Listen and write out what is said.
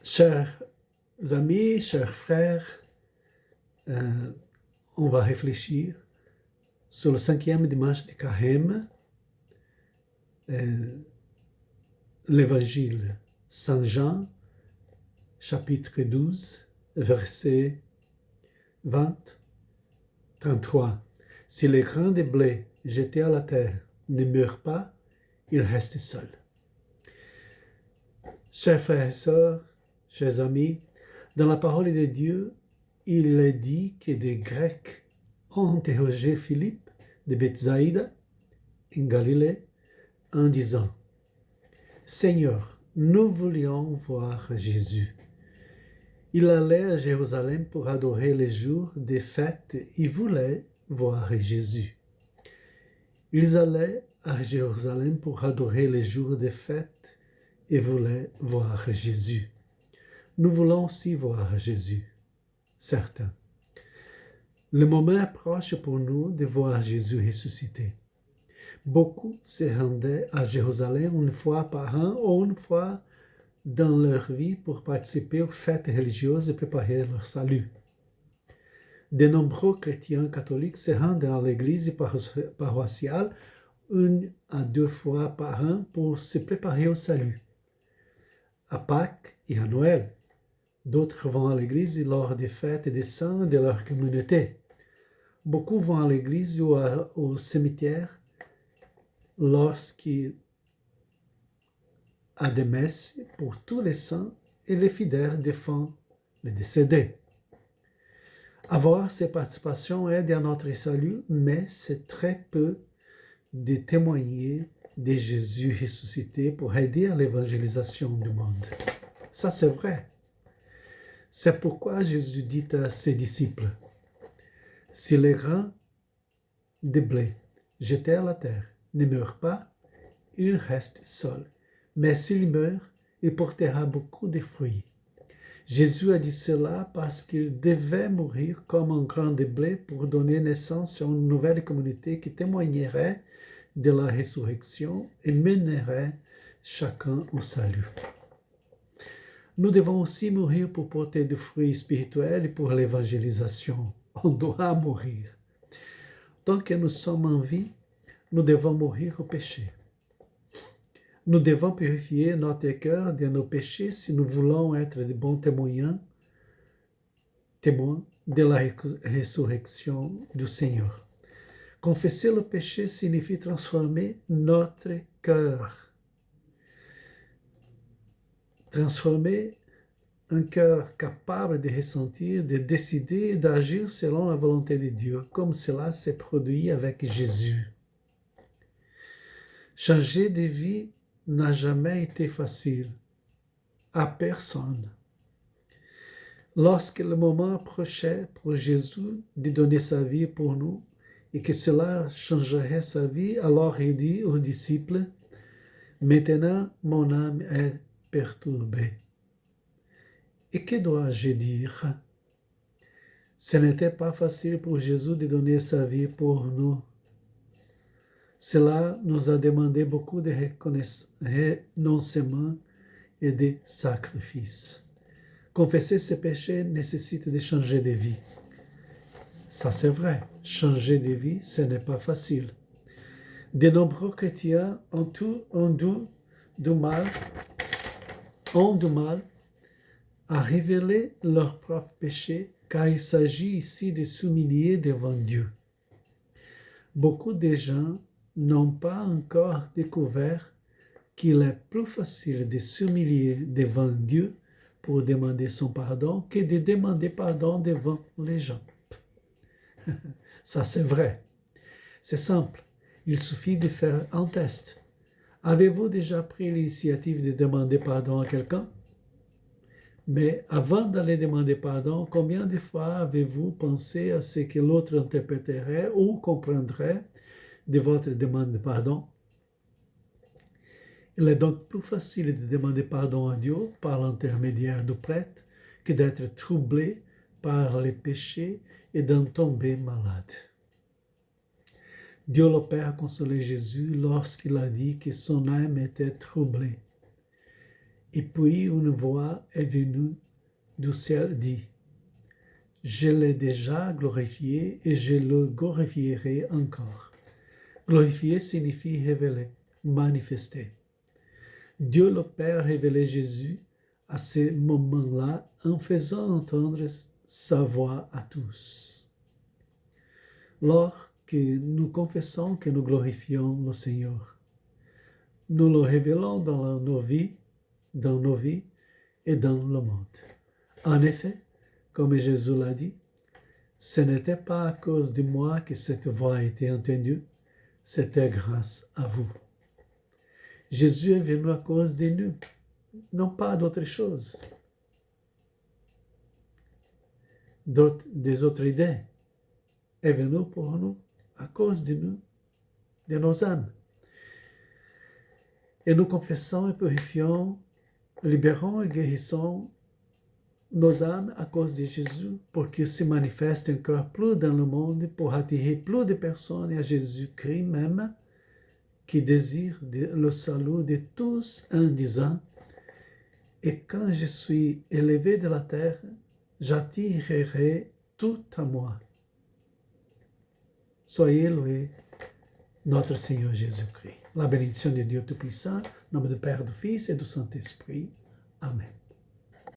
Chers amis, chers frères, on va réfléchir sur le 5e dimanche de Carême, l'évangile Saint Jean, chapitre 12, verset 20, 33. Si les grains de blé jetés à la terre ne meurent pas, ils restent seuls. Chers frères et sœurs, chers amis, dans la parole de Dieu, il est dit que des Grecs ont interrogé Philippe de Bethsaïda, en Galilée, en disant « Seigneur, nous voulions voir Jésus. » Il allait à Jérusalem pour adorer les jours des fêtes et voulait voir Jésus. Ils allaient à Jérusalem pour adorer les jours des fêtes et voulaient voir Jésus. Nous voulons aussi voir Jésus, certains. Le moment approche pour nous de voir Jésus ressuscité. Beaucoup se rendaient à Jérusalem une fois par an ou une fois dans leur vie pour participer aux fêtes religieuses et préparer leur salut. De nombreux chrétiens catholiques se rendent à l'église paroissiale 1 à 2 fois par an pour se préparer au salut. À Pâques et à Noël, d'autres vont à l'église lors des fêtes des saints de leur communauté. Beaucoup vont à l'église ou au cimetière lorsqu'il y a des messes pour tous les saints et les fidèles défunts, les décédés. Avoir ces participations aide à notre salut, mais c'est très peu de témoigner de Jésus ressuscité pour aider à l'évangélisation du monde. Ça, c'est vrai. C'est pourquoi Jésus dit à ses disciples, « Si les grains de blé jetés à la terre ne meurent pas, ils restent seuls. Mais s'il meurt, il portera beaucoup de fruits. » Jésus a dit cela parce qu'il devait mourir comme un grain de blé pour donner naissance à une nouvelle communauté qui témoignerait de la résurrection et mènerait chacun au salut. Nous devons aussi mourir pour porter des fruits spirituels et pour l'évangélisation. On doit mourir. Tant que nous sommes en vie, nous devons mourir au péché. Nous devons purifier notre cœur de nos péchés si nous voulons être de bons témoins de la résurrection du Seigneur. Confesser le péché signifie transformer notre cœur. Transformer un cœur capable de ressentir, de décider et d'agir selon la volonté de Dieu, comme cela s'est produit avec Jésus. Changer de vie n'a jamais été facile à personne. Lorsque le moment approchait pour Jésus de donner sa vie pour nous et que cela changerait sa vie, alors il dit aux disciples, « Maintenant mon âme est perturbée. » Et que dois-je dire? Ce n'était pas facile pour Jésus de donner sa vie pour nous. Cela nous a demandé beaucoup de renoncement et de sacrifice. Confesser ses péchés nécessite de changer de vie. Ça c'est vrai, changer de vie, ce n'est pas facile. De nombreux chrétiens ont du mal à révéler leurs propres péchés, car il s'agit ici de s'humilier devant Dieu. Beaucoup de gens n'ont pas encore découvert qu'il est plus facile de s'humilier devant Dieu pour demander son pardon que de demander pardon devant les gens. Ça, c'est vrai. C'est simple. Il suffit de faire un test. Avez-vous déjà pris l'initiative de demander pardon à quelqu'un? Mais avant d'aller demander pardon, combien de fois avez-vous pensé à ce que l'autre interpréterait ou comprendrait de votre demande de pardon? Il est donc plus facile de demander pardon à Dieu par l'intermédiaire du prêtre que d'être troublé par les péchés et d'en tomber malade. Dieu le Père a consolé Jésus lorsqu'il a dit que son âme était troublée. Et puis une voix est venue du ciel dit, je l'ai déjà glorifié et je le glorifierai encore. Glorifier signifie révéler, manifester. Dieu le Père révélait Jésus à ce moment-là en faisant entendre sa voix à tous. Lorsque nous confessons que nous glorifions le Seigneur, nous le révélons dans nos vies et dans le monde. En effet, comme Jésus l'a dit, ce n'était pas à cause de moi que cette voix a été entendue, c'était grâce à vous. Jésus est venu à cause de nous, non pas d'autre chose, des autres idées. Est venu pour nous à cause de nous, de nos âmes. Et nous confessons et purifions, libérons et guérissons nos âmes à cause de Jésus, pour qu'il se manifeste encore plus dans le monde, pour attirer plus de personnes à Jésus-Christ même, qui désire le salut de tous en disant, et quand je suis élevé de la terre, j'attirerai tout à moi. Soyez loué, notre Seigneur Jésus-Christ. La bénédiction de Dieu Tout-Puissant, au nom du Père, du Fils et du Saint-Esprit. Amen.